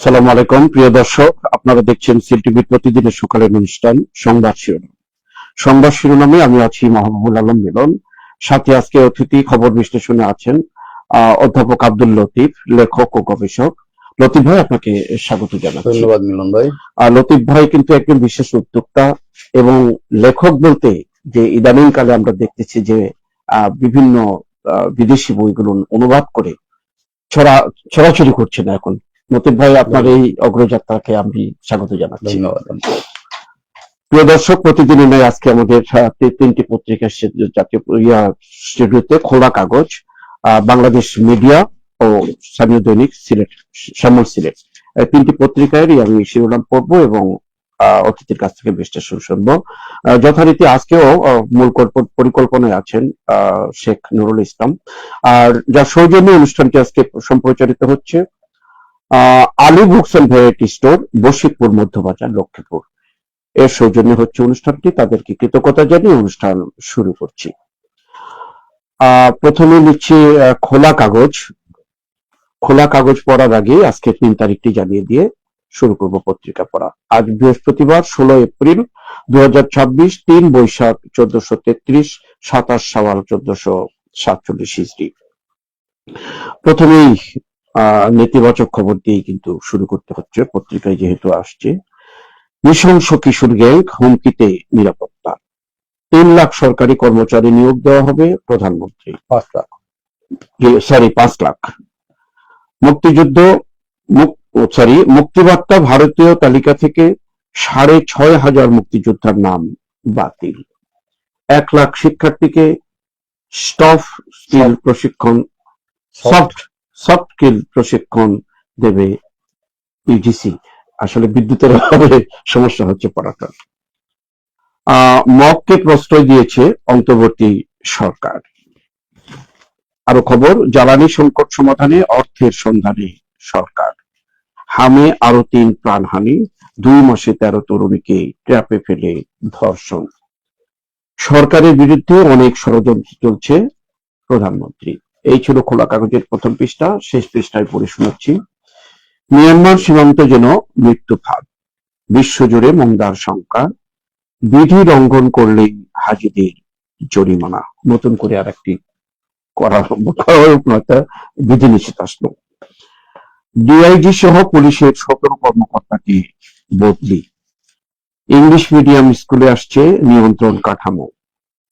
আসসালামু আলাইকুম প্রিয় দর্শক, আপনারা দেখছেন সিএলটিভির প্রতিদিনের সকালের অনুষ্ঠান সংবাদ শিরোনামে আমি আছি মাহবুবুল আলম মিলন। সাথে আজকে অতিথি খবর বিশ্লেষণে আছেন অধ্যাপক আব্দুল লতিফ, লেখক ও গবেষক। লতিফ ভাই, আপনাকে স্বাগত জানাচ্ছি। ধন্যবাদ মিলন ভাই। লতিফ ভাই কিন্তু একজন বিশেষ উদ্যোক্তা এবং লেখক বলতে যে ইদানিং কালে আমরা দেখতেছি যে বিভিন্ন বিদেশি বইগুলো অনুবাদ করে ছড়াছড়ি করছে না এখন। লতিফ ভাই, আপনার এই অগ্রযাত্রাকে আমি স্বাগত জানাচ্ছি। ধন্যবাদ। প্রিয় দর্শক, প্রতিদিনের ন্যায় আজকে আমাদের তিনটি পত্রিকার জাতীয় স্টুডিওতে খোলা কাগজ, বাংলাদেশ মিডিয়া ও স্থানীয় দৈনিক সিলেট, শ্যামল সিলেট, এই তিনটি পত্রিকারই আমি শিরোনাম পড়ব এবং অতিথির কাছ থেকে বিশ্লেষণ শুনবো। যথারীতি আজকেও মূল পরিকল্পনায় আছেন শেখ নুরুল ইসলাম। আর যার সৌজন্য অনুষ্ঠানটি আজকে সম্প্রচারিত হচ্ছে Ali books and variety store, Bashikpur Madhyabazar, Lakshmipur, এর সৌজন্যে হচ্ছে অনুষ্ঠানটি। তাদেরকে কৃতজ্ঞতা জানিয়ে অনুষ্ঠান শুরু করছি। প্রথমে নিচ্ছি খোলা কাগজ পড়ার আগে আজকে 3 তারিখটি জানিয়ে দিয়ে শুরু করব পত্রিকা পড়া। আজ বৃহস্পতিবার 16 এপ্রিল 2026, 3 বৈশাখ 1433, 27 শাওয়াল 1447 হিজরি। প্রথমেই নেতিবাচক খবর দিয়ে কিন্তু শুরু করতে হচ্ছে, পত্রিকায় যেহেতু আসছে। নৃশংস কিশোর গ্যাং, হুমকিতে নিরাপত্তা। 3 লাখ সরকারি কর্মচারী নিয়োগ দেওয়া হবে, প্রধানমন্ত্রী। 5 লাখ, 5 লাখ। মুক্তিবার্তা, ভারতীয় তালিকা থেকে 6,500 মুক্তিযোদ্ধার নাম বাতিল। 1 লাখ শিক্ষার্থীকে সফট স্কিল প্রশিক্ষণ দেবে ইউজিসি। আসলে বিদ্যুতের অভাবে সমস্যা হচ্ছে পড়াটা। মককে প্রশ্রয় দিয়েছে অন্তর্বর্তী সরকার। আরো খবর, জ্বালানি সংকট সমাধানে অর্থের সন্ধানে সরকার। হামে আরো 3 প্রাণহানি, 2 মাসে 13 তরুণীকে ট্র্যাপে ফেলে ধর্ষণ। সরকারের বিরুদ্ধে অনেক ষড়যন্ত্র চলছে, প্রধানমন্ত্রী। এই ছিল খোলা কাগজের প্রথম পৃষ্ঠা। শেষ পৃষ্ঠায় পড়ে শোনাচ্ছি। মিয়ানমার সীমান্ত যেন মৃত্যুফাঁদ, বিশ্বজুড়ে মন্দার শঙ্কা, বিধি লঙ্ঘন করলেই হাজিদের জরিমানা। নতুন করে আর একটি বিধিনিষেধ আসলো। ডিআইজি সহ পুলিশের 17 কর্মকর্তাকে বদলি। ইংলিশ মিডিয়াম স্কুলে আসছে নিয়ন্ত্রণ কাঠামো।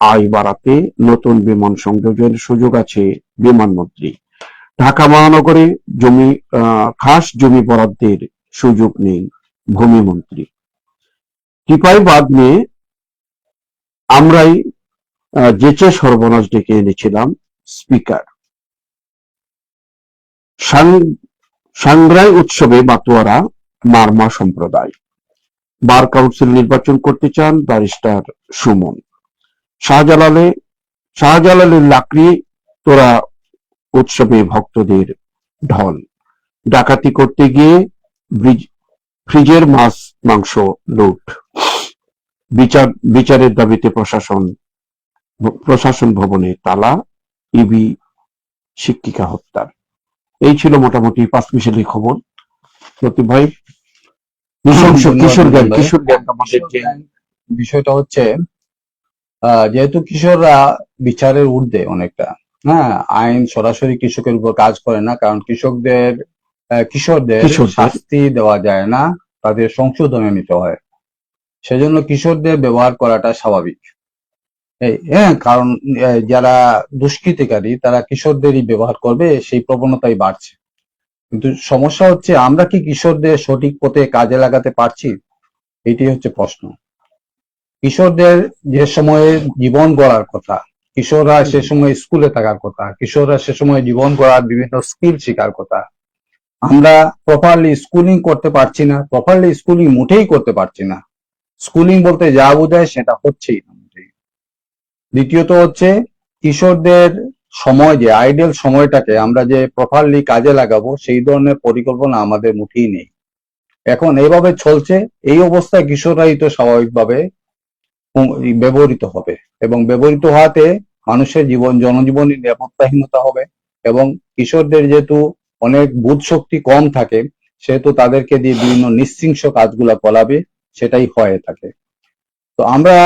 আয় বাড়াতে নতুন বিমান সংযোজনের সুযোগ আছে বিমানমন্ত্রী। ঢাকা মহানগরে খাস জমি বরাদ্দের সুযোগ নেই ভূমিমন্ত্রী। টিপাই বাঁধ নিয়ে আমরাই যেচে সর্বনাশ ডেকে এনেছিলাম স্পিকার। সাংগ্রাই উৎসবে মাতোয়ারা মারমা সম্প্রদায়। বার কাউন্সিল নির্বাচন করতে চান ব্যারিস্টার সুমন। শাহজালালের লাকড়ি তোরা উৎসবে ভক্তদের ঢল। ডাকাতি করতে গিয়ে ফ্রিজের মাছ মাংস লুট। বিচারের দাবিতে প্রশাসন ভবনে তালা, ইবি শিক্ষিকা হত্যার। এই ছিল মোটামুটি 5 মিশালি খবর। প্রতি ভাই, নৃশংস কিশোর গ্যাং আমাদের যে বিষয়টা হচ্ছে, যেহেতু কিশোররা বিচারের ঊর্ধ্বে অনেকটা, আইন সরাসরি কৃষকের উপর কাজ করে না, কারণ কিশোরদের শাস্তি দেওয়া যায় না, তাদের সংশোধনে নিতে হয়। সেজন্য কিশোরদের ব্যবহার করাটা স্বাভাবিক। কারণ যারা দুষ্কৃতিকারী তারা কিশোরদেরই ব্যবহার করবে, সেই প্রবণতাই বাড়ছে। কিন্তু সমস্যা হচ্ছে, আমরা কি কিশোরদের সঠিক পথে কাজে লাগাতে পারছি? এটি হচ্ছে প্রশ্ন। কিশোরদের যে সময়ে জীবন গড়ার কথা, কিশোররা সে সময় স্কুলে থাকার কথা, কিশোররা সে সময় জীবন গড়ার বিভিন্ন স্কিল শেখার কথা, আমরা প্রপারলি স্কুলিং করতে পারছি না। প্রপারলি স্কুলিং মোটেই করতে পারছি না। স্কুলিং বলতে যা বোঝায় সেটা হচ্ছেই না। দ্বিতীয়ত হচ্ছে, কিশোরদের সময়, যে আইডিয়াল সময়টাকে আমরা যে প্রপারলি কাজে লাগাবো, সেই ধরনের পরিকল্পনা আমাদের মুঠেই নেই। এখন এইভাবে চলছে, এই অবস্থায় কিশোররাই তো স্বাভাবিকভাবে ব্যবহৃত হবে, এবং ব্যবহৃত হওয়াতে মানুষের জনজীবনের নিরাপত্তাহীনতা হবে। এবং কিশোরদের যেহেতু অনেক বোধ শক্তি কম থাকে, সেহেতু তাদেরকে দিয়ে বিভিন্ন নিঃশৃংস কাজগুলা করাবে, সেটাই হয়ে থাকে। তো আমরা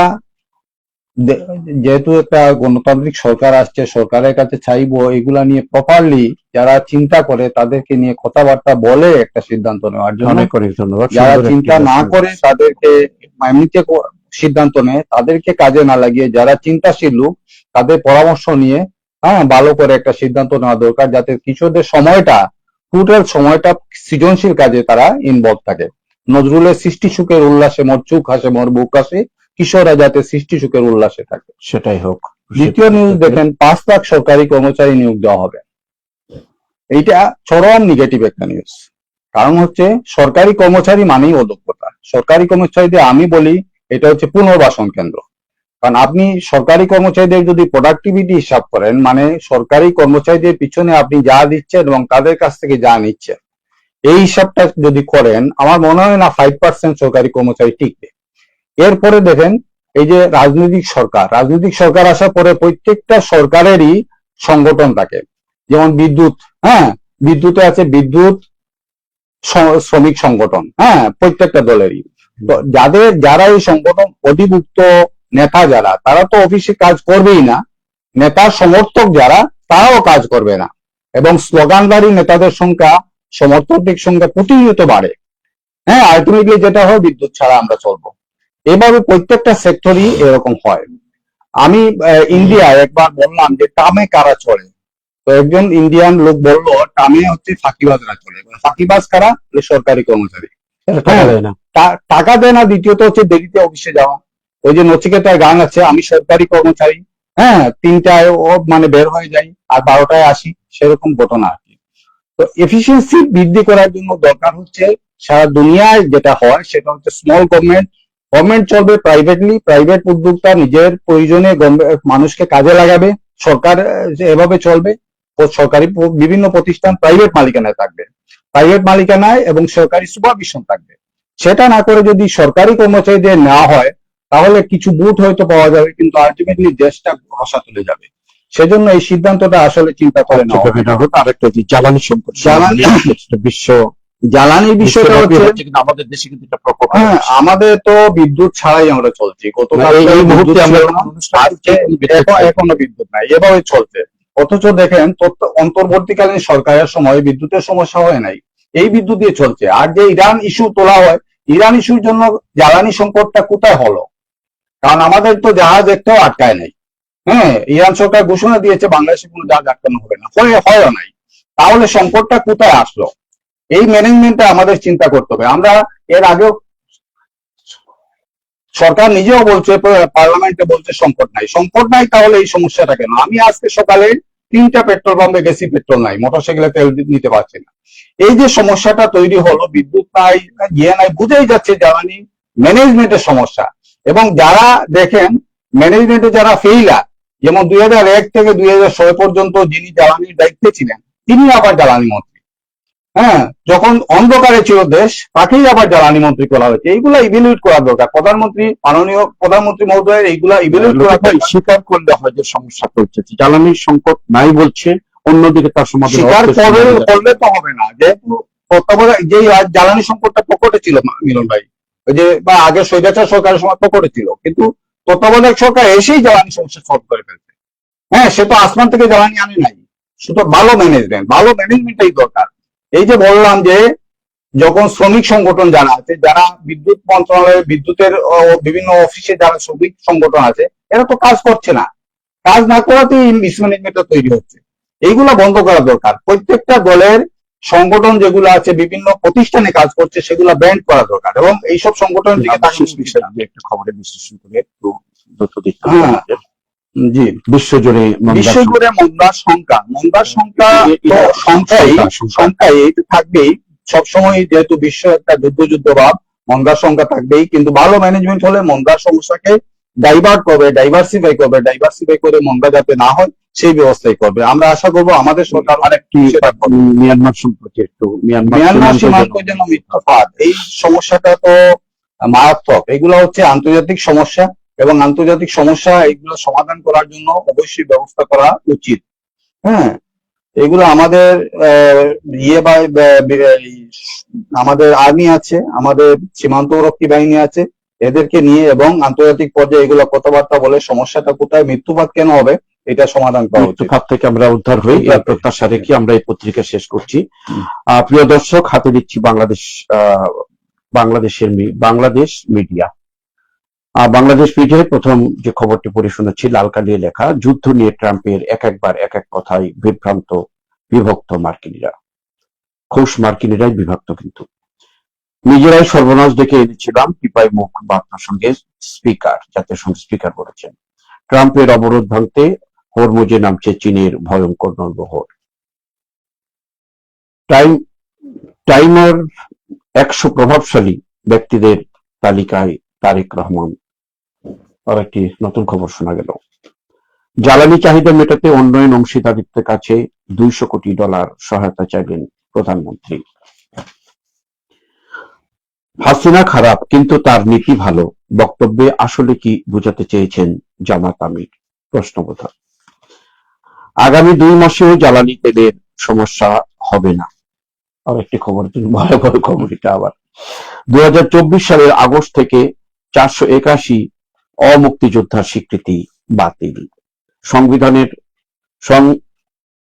যেহেতু একটা গণতান্ত্রিক সরকার আসছে, সরকারের কাছে চাইবো এগুলা নিয়ে প্রপারলি যারা চিন্তা করে তাদেরকে নিয়ে কথাবার্তা বলে একটা সিদ্ধান্ত নেওয়ার জন্য। অনেক অনেক ধন্যবাদ। যারা সুন্দর একটি চিন্তা না response। করে তাদেরকে এমনিতে সিদ্ধান্ত নেয়, তাদেরকে কাজে না লাগিয়ে যারা চিন্তাশীল লোক তাদের পরামর্শ নিয়ে ভালো করে একটা সিদ্ধান্ত নেওয়া দরকার, যাতে কিশোরদের সময়টা টোটাল সময়টা সৃজনশীল কাজে তারা ইনভলভ থাকে। নজরুলের সৃষ্টি সুখের উল্লাসে মোর চোখ হাসে মোর বুক হাসে, কিশোররা যাতে সৃষ্টি সুখের উল্লাসে থাকে। সেটাই হোক। দ্বিতীয় নিউজ দেখেন, 5 লাখ সরকারি কর্মচারী নিয়োগ দেওয়া হবে। এইটা চরম নেগেটিভ একটা নিউজ। কারণ হচ্ছে সরকারি কর্মচারী মানেই অদক্ষতা। সরকারি কর্মচারীদের আমি বলি এটা হচ্ছে পুনর্বাসন কেন্দ্র। কারণ আপনি সরকারি কর্মচারীদের যদি প্রোডাক্টিভিটি হিসাব করেন, মানে সরকারি কর্মচারীদের পিছনে আপনি যা দিচ্ছেন এবং তাদের কাছ থেকে যা নিচ্ছেন, এই হিসাবটা যদি করেন, আমার মনে হয় না 5% সরকারি কর্মচারী টিকবে। এরপরে দেখেন, এই যে রাজনৈতিক সরকার আসার পরে প্রত্যেকটা সরকারেরই সংগঠন থাকে। যেমন বিদ্যুৎ, বিদ্যুতে আছে বিদ্যুৎ শ্রমিক সংগঠন, প্রত্যেকটা দলেরই। তো যারা এই সংগঠন অধিভুক্ত নেতা যারা, তারা তো অফিসে কাজ করবেই না, নেতার সমর্থক যারা তারাও কাজ করবে না, এবং স্লোগানদারী নেতাদের সংখ্যা, সমর্থকদের সংখ্যা প্রতিনিয়ত বাড়ে। আলটিমেটলি যেটা হয়, বিদ্যুৎ ছাড়া আমরা চলবো। এভাবে প্রত্যেকটা সেক্টরই এরকম হয়। আমি ইন্ডিয়ায় একবার বললাম যে ট্রামে কারা চলে, তো একজন ইন্ডিয়ান লোক বললো ট্রামে হচ্ছে ফাঁকিবাজরা চলে। ফাঁকিবাজ কারা? সরকারি কর্মচারী। টাকা দেয় না। টাকা দেয় না। দ্বিতীয়ত হচ্ছে দেরিতে অফিসে যাওয়া। ওই যে নচিকেতার গান আছে, আমি সরকারি কর্মচারী, 3টায় মানে বের হয়ে যাই আর 12টায় আসি, সেরকম ঘটনা আর কি। তো এফিসিয়েন্সি বৃদ্ধি করার জন্য দরকার হচ্ছে, সারা দুনিয়ায় যেটা হয় সেটা হচ্ছে স্মল গভর্নমেন্ট চলবে প্রাইভেটলি, প্রাইভেট উদ্যোক্তা নিজের প্রয়োজনে মানুষকে কাজে লাগাবে, সরকার এভাবে চলবে। সরকারি বিভিন্ন প্রতিষ্ঠান প্রাইভেট মালিকানায় থাকবে, প্রাইভেট মালিকানায় এবং সরকারি সুপারভিশন থাকবে। সেটা না করে যদি সরকারি কর্মচারীদের না হয়, তাহলে কিছু বুথ হয়তো পাওয়া যাবে, কিন্তু আলটিমেটলি দেশটা রসা তুলে যাবে। সেজন্য এই সিদ্ধান্তটা আসলে চিন্তা করে নেওয়া হয়। আরেকটা যে জ্বালানি সংকট, বিশ্ব জ্বালানির বিষয়টা হচ্ছে আমাদের দেশে কিন্তু একটা প্রকোপ। আমাদের তো বিদ্যুৎ ছাড়াই আমরা চলছি। গতকাল এই মুহূর্তে আমরা এখনো বিদ্যুৎ নাই, এভাবে চলছে। অথচ দেখেন, অন্তর্বর্তীকালীন সরকারের সময় বিদ্যুতের সমস্যা হয় নাই, এই বিদ্যুৎ দিয়ে চলছে। আর যে ইরান ইস্যু তোলা হয়, ইরান ইস্যুর জন্য জ্বালানি সংকটটা কোথায় হলো? কারণ আমাদের তো জাহাজ একটাও আটকায় নাই। ইরান সরকার ঘোষণা দিয়েছে বাংলাদেশে কোনো জাহাজ আটকানো হবে না, হয়ও নাই। তাহলে সংকটটা কোথায় আসলো? এই ম্যানেজমেন্টটা আমাদের চিন্তা করতে হবে। আমরা এর আগেও সরকার নিজেও বলছে, পার্লামেন্টে বলছে সংকট নাই, তাহলে এই সমস্যাটা কেন? আমি আজকে সকালে 3টা পেট্রোল পাম্পে গেছি, পেট্রোল নাই, মোটরসাইকেলে তেল নিতে পারছি না। এই যে সমস্যাটা তৈরি হলো, বিদ্যুৎ নাই, নাই, বুঝেই যাচ্ছে জ্বালানি ম্যানেজমেন্টের সমস্যা। এবং যারা দেখেন ম্যানেজমেন্টে যারা ফেইলার, যেমন 2001 থেকে 2006 পর্যন্ত যিনি জ্বালানির দায়িত্বে ছিলেন, তিনি আবার জ্বালানি মন্ত্রী। যখন অন্ধকারে ছিল দেশ, তাকেই আবার জ্বালানি মন্ত্রী করা হয়েছে। এইগুলা ইভ্যালুয়েট করা দরকার। মাননীয় প্রধানমন্ত্রী মহোদয়ের এইগুলা ইভ্যালুয়েট করা দরকার। স্বীকার করলে হয় যে সমস্যা চলছে, জ্বালানির সংকট নাই বলছে, অন্যদিকে তার সমাধান স্বীকার করলে তো হবে না। যেহেতু যে জ্বালানি সংকটটা প্রকটে ছিল মিলন ভাই, ওই যে বা আগে স্বৈরাচার সরকারের সময় প্রকটে ছিল, কিন্তু তত্ত্বাবধায়ক সরকার এসেই জ্বালানি সমস্যা সলভ করে ফেলছে। সে তো আসমান থেকে জ্বালানি আনে নাই, শুধু ভালো ম্যানেজমেন্টই দরকার। এই যে বললাম যে যখন শ্রমিক সংগঠন যারা আছে, যারা বিদ্যুৎ মন্ত্রণালয়ের বিদ্যুতের বিভিন্ন অফিসে যারা শ্রমিক সংগঠন আছে, এরা তো কাজ করছে না। কাজ না করাতেই মিসম্যানেজমেন্টটা তৈরি হচ্ছে। এইগুলা বন্ধ করা দরকার। প্রত্যেকটা দলের সংগঠন যেগুলো আছে, বিভিন্ন প্রতিষ্ঠানে কাজ করছে, সেগুলা ব্যান্ড করা দরকার, এবং এইসব সংগঠনের দিকে একটা খবরের বিশ্লেষণ করে একটু জি বিশ্বজুড়ে মন্দার সংখ্যা সংখ্যায় থাকবেই সবসময়, যেহেতু বিশ্ব একটা যুদ্ধ ভাব, মন্দার সংখ্যা থাকবেই। কিন্তু ভালো ম্যানেজমেন্ট হলে মন্দার সমস্যাকে ডাইভার্সিফাই করে মন্দা যাতে না হয় সেই ব্যবস্থাই করবে। আমরা আশা করবো আমাদের সরকার আরেকটি মিয়ানমার সম্পর্কে একটু, মিয়ানমার সীমান্ত যেন মিথ্যাবাদ, এই সমস্যাটা তো মারাত্মক। এগুলো হচ্ছে আন্তর্জাতিক সমস্যা, এবং আন্তর্জাতিক সমস্যা এইগুলো সমাধান করার জন্য অবশ্যই ব্যবস্থা করা উচিত। এগুলো আমাদের ইয়ে বা আমাদের আর্মি আছে, আমাদের সীমান্তরক্ষী বাহিনী আছে, এদেরকে নিয়ে এবং আন্তর্জাতিক পর্যায়ে এগুলো কথাবার্তা বলে সমস্যাটা কোথায়, মৃত্যুপাত কেন হবে, এটা সমাধান করা উচিত। মৃত্যুপাত থেকে আমরা উদ্ধার হই, এই প্রত্যাশা রেখে আমরা এই পত্রিকা শেষ করছি। প্রিয় দর্শক, হাতে দিচ্ছি বাংলাদেশ মিডিয়া। বাংলাদেশ মিডিয়ায় প্রথম যে খবরটি পড়ে শোনাচ্ছি, লাল কালিয়ে লেখা, যুদ্ধ নিয়ে ট্রাম্পের এক এক কথায় বিভক্ত মার্কিনীরা। খোশ মার্কিনীরাই বিভক্ত, কিন্তু নিজেরাই সর্বনাশ ডেকে এনেছিলাম, টিপাই মুখ বার্তার সঙ্গে জাতিসংঘ স্পিকার বলেছেন। ট্রাম্পের অবরোধ ভাঙতে হরমুজে নামছে চীনের ভয়ঙ্কর নৌবহর। টাইমার 100 প্রভাবশালী ব্যক্তিদের তালিকায় তারেক রহমান। আর একটি নতুন খবর শোনা গেল, জ্বালানি চাহিদা মেটাতে উন্নয়ন অংশীদারিত্বের কাছে $200 কোটি সহায়তা চাইলেন প্রধানমন্ত্রী। হাসিনা খারাপ কিন্তু তার নীতি ভালো, বক্তব্যে আসলে কি বোঝাতে চেয়েছেন জামাত আমির? প্রশ্নবোধক। আগামী 2 মাসেও জ্বালানি তেলের সমস্যা হবে না। আর একটি খবর, ভয়াবহ খবর এটা আবার। 2024 সালের আগস্ট থেকে 481 অমুক্তিযোদ্ধার স্বীকৃতি বাতিল। সংবিধানের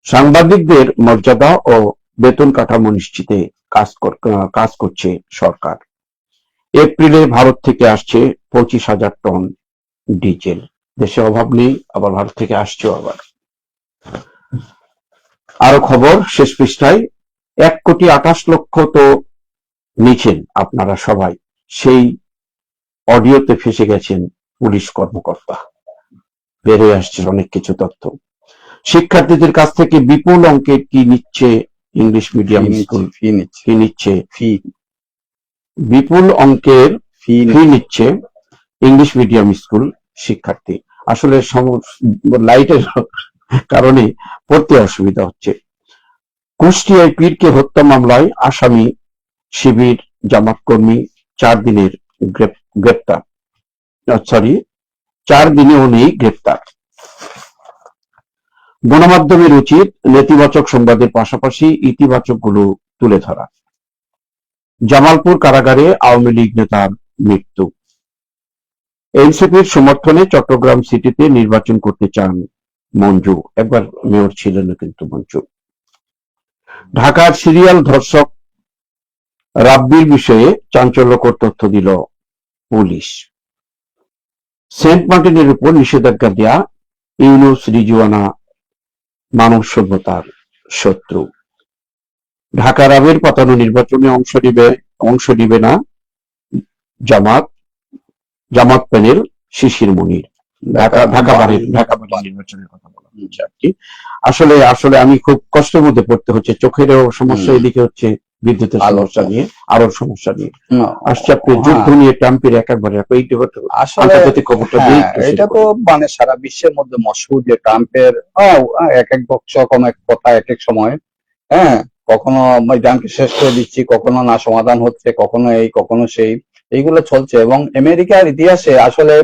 সাংবাদিকদের মর্যাদা ও বেতন কাঠামো নিশ্চিতে কাজ করছে সরকার। এপ্রিলে ভারত থেকে আসছে 25,000 টন ডিজেল। দেশে অভাব নেই, আবার ভারত থেকে আসছে আবার। আরো খবর শেষ পৃষ্ঠায়, 1,28,00,000 তো নিছেন আপনারা সবাই, সেই অডিওতে ফেসে গেছেন পুলিশ কর্মকর্তা। বেরিয়ে আসছে অনেক কিছু তথ্য। শিক্ষার্থীদের কাছ থেকে বিপুল অঙ্কের কি নিচ্ছে ইংলিশ মিডিয়াম স্কুল? বিপুল অঙ্কের ফি নিচ্ছে ইংলিশ মিডিয়াম স্কুল শিক্ষার্থী। আসলে লাইটের কারণে পড়তে অসুবিধা হচ্ছে। কুষ্টিয়ায় পীরকে হত্যা মামলায় আসামি শিবির জামাত কর্মী 4 দিনের গ্রেপ্তার। 4 দিনেও নেই গ্রেপ্তার। গণমাধ্যমের উচিত নেতিবাচক সংবাদের পাশাপাশি ইতিবাচক গুলো তুলে ধরা। জামালপুর কারাগারে আওয়ামী লীগ নেতার মৃত্যু। এনসিপির সমর্থনে চট্টগ্রাম সিটিতে নির্বাচন করতে চান মঞ্জু। একবার মেয়র ছিলেন কিন্তু মঞ্জু। ঢাকার সিরিয়াল ধর্ষক রাব্বির বিষয়ে চাঞ্চল্যকর তথ্য দিল পুলিশ। সেন্ট মার্টিনের উপর নিষেধাজ্ঞা দেয়া ইউনুস রিজওয়ানা মানব সভ্যতার শত্রু। ঢাকা রাবের পাতানো নির্বাচনে অংশ নিবে না জামাত প্যানেল শিশির মুনির। ঢাকা বাড়ির নির্বাচনের কথা বলা হচ্ছে আর কি। আসলে আমি খুব কষ্টের মধ্যে পড়তে হচ্ছে, চোখেরও সমস্যা, এদিকে হচ্ছে বিদ্যুতের সমস্যা নিয়ে, আরো সমস্যা নিয়ে আসছে। আপনি যুদ্ধ নিয়ে ট্রাম্পের একেবারে আন্তর্জাতিক খবরটা দিয়ে এটা তো মানে সারা বিশ্বের মধ্যে মশহুর যে ট্রাম্পের এক বছর কোন এক কথা এক এক সময়, কখনো ট্রাম্পকে শেষ করে দিচ্ছি, কখনো না সমাধান হচ্ছে, কখনো এই কখনো সেই, এইগুলো চলছে। এবং আমেরিকার ইতিহাসে আসলে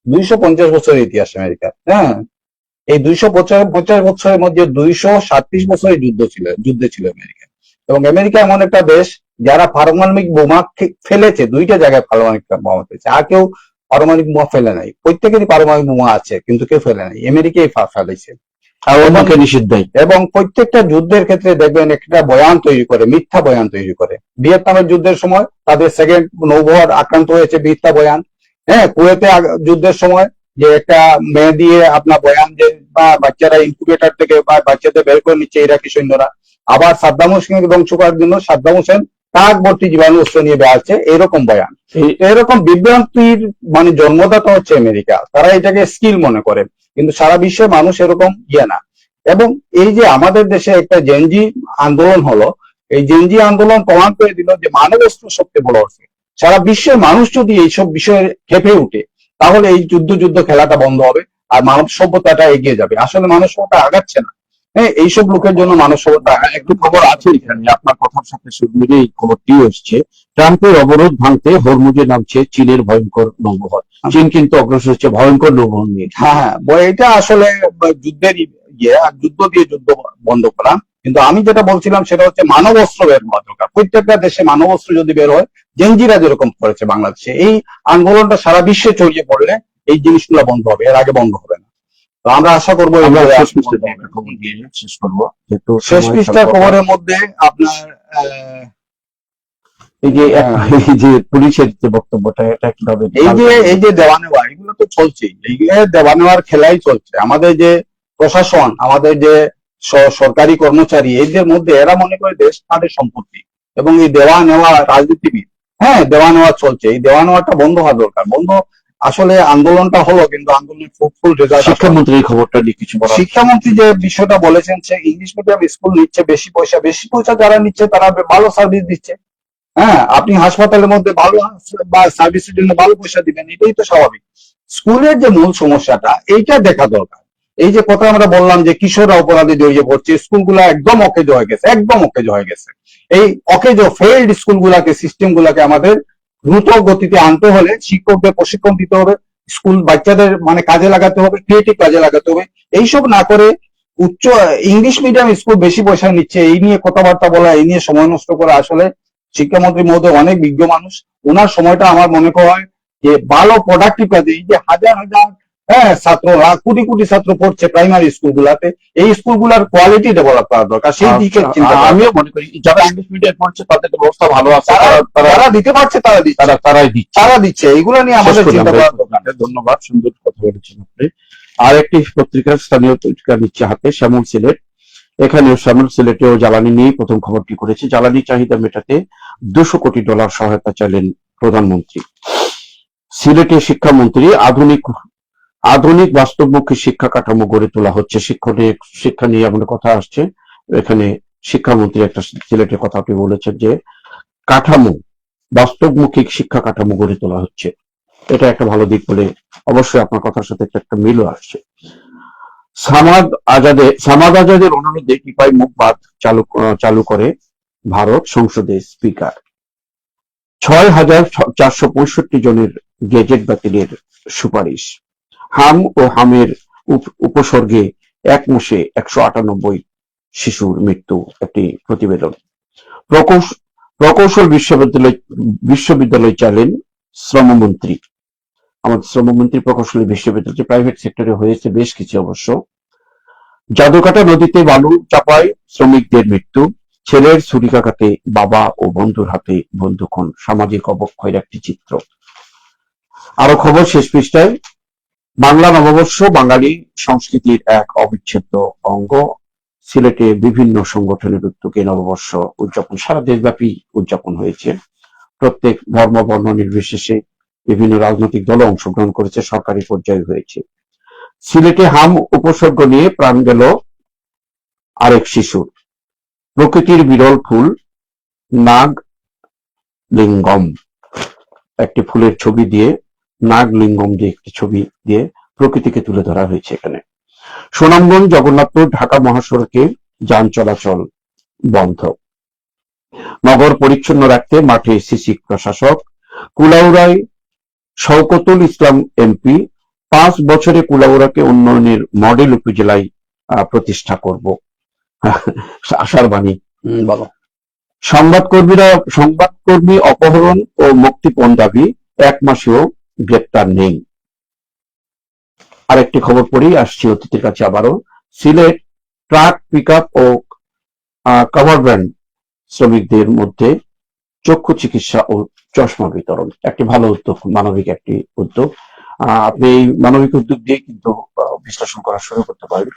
250 বছরের ইতিহাস আমেরিকার। এই 250 বছরের মধ্যে 237 বছরের যুদ্ধে ছিল আমেরিকা। এবং আমেরিকা এমন একটা দেশ যারা পারমাণবিক বোমা ফেলেছে, 2টা জায়গায় পারমাণবিক বোমা ফেলেছে। আর কেউ পারমাণবিক বোমা ফেলে নাই, প্রত্যেকেরই পারমাণবিক বোমা আছে, কিন্তু কেউ ফেলে নাই, আমেরিকাই ফেলেছে। এবং প্রত্যেকটা যুদ্ধের ক্ষেত্রে দেখবেন একটা বয়ান তৈরি করে, মিথ্যা বয়ান তৈরি করে। ভিয়েতনামের যুদ্ধের সময় তাদের সেকেন্ড নৌবহর আক্রান্ত হয়েছে, মিথ্যা বয়ান। কুয়েতে যুদ্ধের সময় যে একটা মেয়ে দিয়ে আপনার বয়ান যে বাচ্চারা ইনকিউবেটর থেকে বা বাচ্চাদের বের করে নিচ্ছে ইরাকি সৈন্যরা। আবার সাদ্দাম হোসেনকে ধ্বংস করার জন্য সাদ্দাম হোসেন কাক ভর্তি জীবাণু অস্ত্র নিয়ে বেড়াচ্ছে, এরকম বয়ান। এরকম বিভ্রান্তির মানে জন্মদাতা হচ্ছে আমেরিকা। তারা এটাকে স্কিল মনে করে, কিন্তু সারা বিশ্বের মানুষ এরকম না। এবং এই যে আমাদের দেশে একটা জেনজি আন্দোলন হলো, এই জেনজি আন্দোলন প্রমাণ করে দিল যে মানব অস্ত্র সবচেয়ে বড় অস্ত্র। সারা বিশ্বের মানুষ যদি এইসব বিষয়ে খেপে উঠে, তাহলে এই যুদ্ধ খেলাটা বন্ধ হবে আর মানব সভ্যতাটা এগিয়ে যাবে। আসলে মানব সভ্যতা আগাচ্ছে না, হ্যাঁ, এইসব লোকের জন্য মানসিকতা একটু খবর আছে এখানে, আপনার কথার সাথে সুর মিলে এই খবরটি এসছে। ট্রাম্পের অবরোধ ভাঙতে হরমুজে নামছে চীনের ভয়ঙ্কর নৌবহর। চীন কিন্তু অগ্রসর হচ্ছে ভয়ঙ্কর নৌবহর নিয়ে। হ্যাঁ হ্যাঁ, এটা আসলে যুদ্ধের ইয়ে, আর যুদ্ধ দিয়ে যুদ্ধ বন্ধ করা। কিন্তু আমি যেটা বলছিলাম সেটা হচ্ছে মানব অস্ত্র বের হওয়া দরকার। প্রত্যেকটা দেশে মানব অস্ত্র যদি বের হয়, জেনজিরা যেরকম করেছে বাংলাদেশে, এই আন্দোলনটা সারা বিশ্বে ছড়িয়ে পড়লে এই জিনিসগুলো বন্ধ হবে, এর আগে বন্ধ হবে না। তো আমরা আশা করবো আমরা এগুলো শেষ বন্ধ পৃষ্ঠা হবে। একটা খবর দিয়ে শেষ করবো, যেহেতু শেষ সময় পৃষ্ঠার স্বল্পতা। খবরের মধ্যে আপনার আহ, এই যে আহ, এই যে পুলিশের যে বক্তব্যটা, এটা কিভাবে এই যে দেওয়া নেওয়া, এগুলো তো চলছেই, এই দেওয়া নেওয়ার খেলাই চলছে। আমাদের যে প্রশাসন, আমাদের যে সরকারি কর্মচারী, এদের মধ্যে এরা মনে করে দেশ তাদের সম্পত্তি, এবং এই দেওয়া নেওয়া রাজনীতিবিদ, হ্যাঁ দেওয়া নেওয়া চলছে। এই দেওয়া নেওয়াটা বন্ধ হওয়া দরকার। বন্ধ, আসলে আন্দোলনটা হলো, কিন্তু আন্দোলনের ফুল রেজাল্ট। শিক্ষামন্ত্রী এই খবরটা নিয়ে কিছু বলার? শিক্ষামন্ত্রী যে বিষয়টা বলেছেন, সে ইংলিশ মিডিয়াম স্কুল নিচ্ছে বেশি পয়সা, বেশি পয়সা যারা নিচ্ছে তারা ভালো সার্ভিস দিচ্ছে। হ্যাঁ, আপনি হাসপাতালের মধ্যে ভালো বা সার্ভিসের জন্য ভালো পয়সা দিবেন, এটাই তো স্বাভাবিক। স্কুলের যে মূল সমস্যাটা, এইটা দেখা দরকার। এই যে কথা আমরা বললাম যে কিশোররা অপরাধে জড়িয়ে পড়ছে, স্কুলগুলো একদম অকেজো হয়ে গেছে, একদম অকেজো হয়ে গেছে। এই অকেজো ফেইল্ড স্কুলগুলাকে, সিস্টেম গুলাকে আমাদের দ্রুত গতিতে আনতে হলে শিক্ষকদের প্রশিক্ষণ দিতে হবে, স্কুল বাচ্চাদের মানে কাজে লাগাতে হবে, ক্রিয়েটিভ কাজে লাগাতে হবে। এইসব না করে উচ্চ ইংলিশ মিডিয়াম স্কুল বেশি পয়সা নিচ্ছে, এই নিয়ে কথাবার্তা বলা, এই নিয়ে সময় নষ্ট করা, আসলে শিক্ষামন্ত্রী মহোদয় অনেক বিজ্ঞ মানুষ, ওনার সময়টা আমার মনে হয় যে ভালো প্রোডাক্টিভ কাজে, এই যে হাজার হাজার ছাত্র, কোটি কোটি ছাত্র পড়ছে প্রাইমারি স্কুলগুলাতে, এই স্কুলগুলার কোয়ালিটি ডেভেলপ করা দরকার, সেই দিকে চিন্তা করা। আমিও মনে করি যারা ইংলিশ মিডিয়াম পড়ছে তাদের ব্যবস্থা ভালো আছে, তারা দিতে পারছে, তারাই দিচ্ছে। তারা দিচ্ছে, এইগুলো নিয়ে আমাদের চিন্তা করা দরকার। ধন্যবাদ, সুন্দর কথা বলেছেন আপনি। আর একটি পত্রিকা, স্থানীয় পত্রিকা নিচ্ছে হাতে, শ্যামল সিলেট। এখানে শ্যামল সিলেটেও জ্বালানি নিয়ে প্রথম খবরটি করেছে। জ্বালানি চাহিদা মেটাতে $200 কোটি সহায়তা চাইলেন প্রধানমন্ত্রী। সিলেটের শিক্ষামন্ত্রী আধুনিক বাস্তবমুখী শিক্ষা কাঠামো গড়ে তোলা হচ্ছে। শিক্ষা নিয়ে আমাদের কথা আসছে, এখানে শিক্ষামন্ত্রী একটা সিলেটের কথাটি বলেছেন যে বাস্তবমুখী শিক্ষা কাঠামো গড়ে তোলা হচ্ছে। এটা একটা ভালো দিক বলে অবশ্যই আপনার কথার সাথে একটা মিলও আসছে। সামাদ আজাদের অনুরোধে টিপাই মুখ বাঁধ চালু করে ভারত সংসদে স্পিকার। 6,465 জনের গেজেট বাতিলের সুপারিশ। হাম ও হামের উপসর্গে 1 মাসে 198 শিশুর মৃত্যু, একটি প্রতিবেদন। প্রকৌশল বিশ্ববিদ্যালয় চাইলেন শ্রমমন্ত্রী। আমাদের শ্রমমন্ত্রী প্রকৌশল বিশ্ববিদ্যালয় প্রাইভেট সেক্টরে হয়েছে বেশ কিছু অবশ্য। জাদুকাটা নদীতে বালু চাপায় শ্রমিকদের মৃত্যু। ছেলের ছুরিকাঘাতে বাবা ও বন্ধুর হাতে বন্দুকন, সামাজিক অবক্ষয়ের একটি চিত্র। আরো খবর শেষ পৃষ্ঠায়। বাংলা নববর্ষ বাঙালি সংস্কৃতির এক অবিচ্ছেদ্য অঙ্গ। সিলেটে বিভিন্ন সংগঠনের উদ্যোগে নববর্ষ উদযাপন সারা দেশব্যাপী উদযাপন হয়েছে। প্রত্যেক ধর্ম বর্ণ নির্বিশেষে বিভিন্ন রাজনৈতিক দল অংশগ্রহণ করেছে, সরকারি পর্যায়ে হয়েছে। সিলেটে হাম উপসর্গ নিয়ে প্রাণ গেল আরেক শিশুর। প্রকৃতির বিরল ফুল নাগ লিঙ্গম, একটি ফুলের ছবি দিয়ে, নাগ লিঙ্গম দিয়ে একটি ছবি দিয়ে প্রকৃতিকে তুলে ধরা হয়েছে এখানে। সুনামগঞ্জ জগন্নাথপুর ঢাকা মহাসড়কে যান চলাচল বন্ধ। নগর পরিচ্ছন্ন রাখতে মাঠে সিসি প্রশাসক। কুলাউড়ায় শওকতুল ইসলাম এমপি, 5 বছরে কুলাউড়াকে উন্নয়নের মডেল উপজেলায় প্রতিষ্ঠা করব, আশার বাণী। বলো। সংবাদকর্মী অপহরণ ও মুক্তিপণ দাবি, 1 মাসেও গ্রেপ্তার নেই। আরেকটি খবর পড়ি, আসছি অতিথির কাছে আবারও। সিলেট ট্রাক, পিকআপ ও কভার ভ্যান শ্রমিকদের মধ্যে চক্ষু চিকিৎসা ও চশমা বিতরণ, একটি ভালো উদ্যোগ, মানবিক একটি উদ্যোগ। আপনি এই মানবিক উদ্যোগ দিয়ে কিন্তু বিশ্লেষণ করা শুরু করতে পারেন।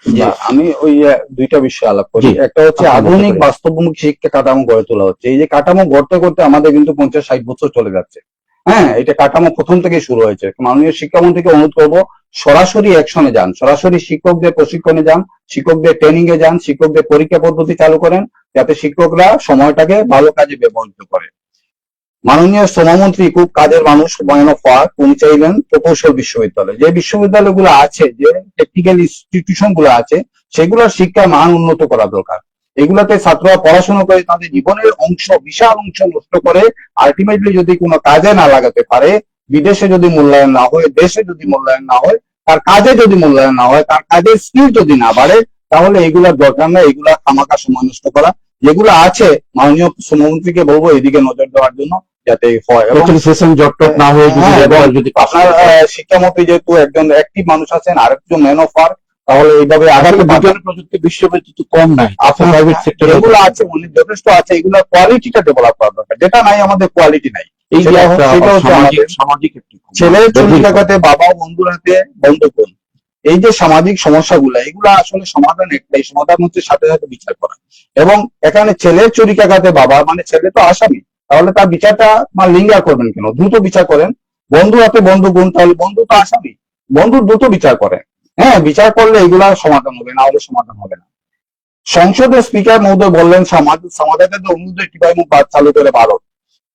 আমি ওই দুইটা বিষয় আলাপ করি। একটা হচ্ছে আধুনিক বাস্তবমুখী শিক্ষা কাঠামো গড়ে তোলা হচ্ছে। এই যে কাঠামো গড়তে করতে আমাদের কিন্তু 50-60 বছর চলে যাচ্ছে। হ্যাঁ, এটা কাঠামো প্রথম থেকে শুরু হয়েছে। মাননীয় শিক্ষামন্ত্রীকে অনুরোধ করবো, সরাসরি অ্যাকশনে যান, সরাসরি শিক্ষকদের প্রশিক্ষণে যান, শিক্ষকদের ট্রেনিং এ যান, শিক্ষকদের পরীক্ষা পদ্ধতি চালু করেন, যাতে শিক্ষকরা সময়টাকে ভালো কাজে ব্যবহৃত করে। মাননীয় শ্রমমন্ত্রী খুব কাজের মানুষ হুমায়ুন ফারুক, উনি চাইলেন প্রকৌশল বিশ্ববিদ্যালয়, যে বিশ্ববিদ্যালয়গুলো আছে, যে টেকনিক্যাল ইনস্টিটিউশন গুলো আছে, সেগুলোর শিক্ষার মান উন্নত করা দরকার। এগুলাতে ছাত্ররা পড়াশোনা করে তাদের জীবনের অংশ, বিশাল অংশ নষ্ট করে আলটিমেটলি যদি কোনো কাজে না লাগাতে পারে, বিদেশে যদি মূল্যায়ন না হয়, দেশে যদি মূল্যায়ন না হয়, তার কাজে যদি মূল্যায়ন না হয়, তার কাজের স্কিল যদি না বাড়ে, তাহলে এগুলার দরকার নেই, এগুলা খামাখা সময় নষ্ট করা। যেগুলো আছে মাননীয় শ্রমমন্ত্রীকে বলবো এদিকে নজর দেওয়ার জন্য, যাতে হয়। এবং সেশন জটটট না হয়ে যদি হ্যাঁ, রেজাল্ট যদি পাস আপনার শিক্ষামন্ত্রী যেহেতু একজন অ্যাক্টিভ মানুষ আছেন, আরেকজন ম্যান অফ ওয়ার্ক, তাহলে এইভাবে আগামী বিজ্ঞান ও প্রযুক্তি বিশ্ববিদ্যালয় তো কম নাই, আপনার প্রাইভেট সেক্টর যেগুলো আছে অনেক যথেষ্ট আছে, এগুলো কোয়ালিটিটা ডেভেলপ করা দরকার। যেটা নাই, আমাদের কোয়ালিটি নাই। এই যে সেটা একটা সেটা হচ্ছে সামাজিক আমাদের সামাজিক একটি ছেলের চুরি টাকাতে বাবা, বন্ধুর হাতে বন্ধুকোণ, এই যে সামাজিক সমস্যাগুলো, এগুলো আসলে সমাধান একটাই, সমাধান হচ্ছে সাথে সাথে বিচার করা। এবং এখানে ছেলের চুরি টাকাতে বাবা, মানে ছেলে তো আসামি, তাহলে তার বিচারটা লিঙ্গার করবেন কেন? দ্রুত বিচার করেন। বন্ধু হাতে বন্ধু গুণ, তাহলে বন্ধু তো আসামি, বন্ধু দ্রুত বিচার করেন। হ্যাঁ, বিচার করলে এগুলা সমাধান হবে, না হলে সমাধান হবে না। সংসদের স্পিকার মহোদয় বললেন সমাধানের অনুরোধ কিভাবে বাদ চালু করে ভারত।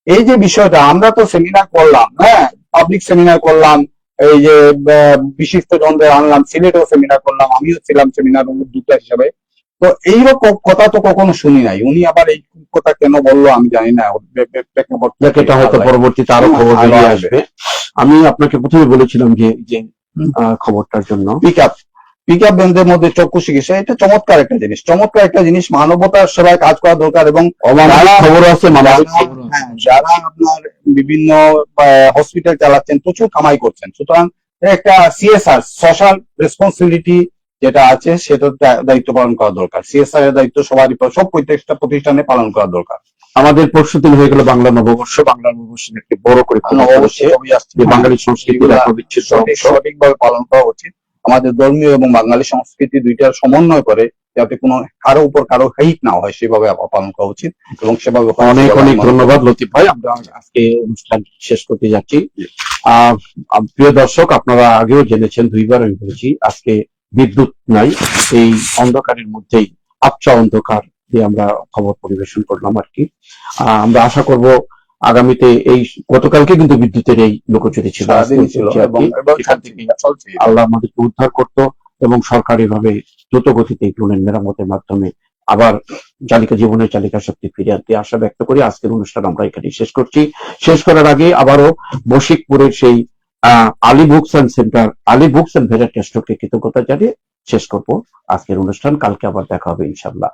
এই যে বিষয়টা, আমরা তো সেমিনার করলাম, হ্যাঁ, পাবলিক সেমিনার করলাম, এই যে বিশিষ্ট জনদের আনলাম, সিলেটেও সেমিনার করলাম, আমিও ছিলাম সেমিনার উদ্যোক্তা হিসেবে। তো এইরকম কথা তো কখনো শুনি নাই। উনি আবার এই কথা কেন বললো আমি জানি না, এটা হয়তো পরবর্তীতে আরো খবর বেরিয়ে আসবে। আমি আপনাকে প্রথমে বলেছিলাম যে খবরটার জন্য পিক আপ ব্যান্ডের মধ্যে চক্ষু চিকিৎসা, এটা চমৎকার একটা জিনিস, চমৎকার একটা জিনিস। মানবতার সেবায় কাজ করা দরকার। এবং খবর আছে, যারা আপনার বিভিন্ন হসপিটাল চালাচ্ছেন, প্রচুর কামাই করছেন, সুতরাং একটা সিএসআর, সোশ্যাল রেসপন্সিবিলিটি যেটা আছে, সেটার দায়িত্ব পালন করা দরকার। সিএসআর এর দায়িত্ব সবারই, সব প্রত্যেকটা প্রতিষ্ঠানে পালন করা দরকার। আমাদের পরশুদিন হয়ে গেল বাংলা নববর্ষ। বাংলা নববর্ষের একটি বড় করে বাঙালি সংস্কৃতির এক অবিচ্ছেদ্য অংশ সঠিকভাবে পালন করা উচিত। আমাদের ধর্মীয় এবং বাঙালি সংস্কৃতি দুইটার সমন্বয় করে, যাতে কোনো কারো উপর কারো হাইট না হয়, সেভাবে পালন করা উচিত। এবং সেভাবে অনেক অনেক ধন্যবাদ লতিফ ভাই। আমরা আজকে অনুষ্ঠান শেষ করতে যাচ্ছি। প্রিয় দর্শক, আপনারা আগেও জেনেছেন, দুইবার আমি বলেছি, আজকে বিদ্যুৎ নাই। এই অন্ধকারের মধ্যেই আবছা অন্ধকার দিয়ে আমরা খবর পরিবেশন করলাম আর কি। আমরা আশা করব আগামীতে এই গতকালকে কিন্তু বিদ্যুতের এই লোকচুরি ছিল, আল্লাহ আমাদেরকে উদ্ধার করতো এবং সরকারি ভাবে দ্রুত গতিতে এই লোনের মেরামতের মাধ্যমে আবার চালিকা জীবনের চালিকা শক্তি ফিরে আনতে আশা ব্যক্ত করি আজকের অনুষ্ঠান আমরা এখানে শেষ করছি। শেষ করার আগে আবারও বশিকপুরের সেই Ali books and centre, Ali books and variety স্টোরকে কৃতজ্ঞতা জানিয়ে শেষ করবো আজকের অনুষ্ঠান। কালকে আবার দেখা হবে ইনশাল্লাহ।